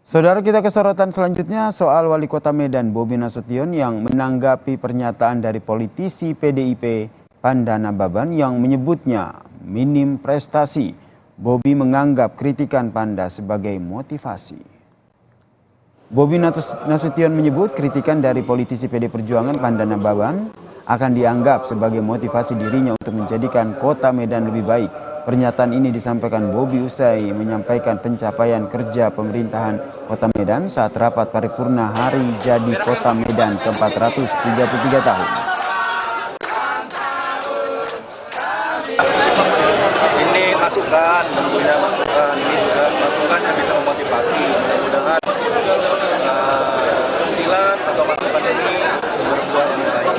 Saudara, kita ke sorotan selanjutnya soal Wali Kota Medan Bobi Nasution yang menanggapi pernyataan dari politisi PDIP Pandana Baban yang menyebutnya minim prestasi. Bobi menganggap kritikan Panda sebagai motivasi. Bobi Nasution menyebut kritikan dari politisi PD Perjuangan Pandana Baban akan dianggap sebagai motivasi dirinya untuk menjadikan kota Medan lebih baik. Pernyataan ini disampaikan Bobi usai menyampaikan pencapaian kerja pemerintahan Kota Medan saat rapat paripurna Hari Jadi Kota Medan ke-433 tahun. Ini masukan, tentunya masukan. Ini juga masukan yang bisa memotivasi. Mudah-mudahan sentilan atau masukan ini berbuah yang baik.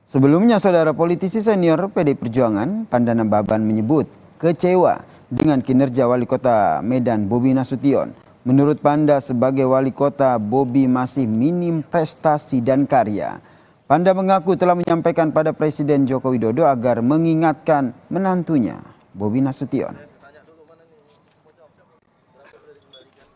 Sebelumnya, saudara, politisi senior PD Perjuangan Pandana Baban menyebut kecewa dengan kinerja Wali Kota Medan Bobi Nasution. Menurut Panda, sebagai Wali Kota, Bobi masih minim prestasi dan karya. Panda mengaku telah menyampaikan pada Presiden Joko Widodo agar mengingatkan menantunya, Bobi Nasution.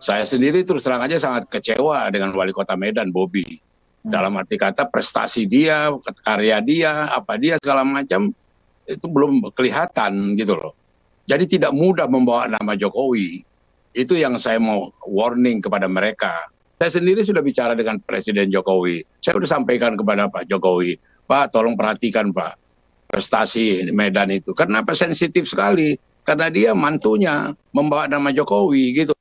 Saya sendiri terus terang aja sangat kecewa dengan Wali Kota Medan, Bobi. Dalam arti kata prestasi dia, karya dia, apa dia segala macam itu belum kelihatan gitu loh. Jadi tidak mudah membawa nama Jokowi. Itu yang saya mau warning kepada mereka. Saya sendiri sudah bicara dengan Presiden Jokowi. Saya sudah sampaikan kepada Pak Jokowi, Pak tolong perhatikan Pak prestasi Medan itu. Kenapa sensitif sekali? Karena dia mantunya membawa nama Jokowi gitu.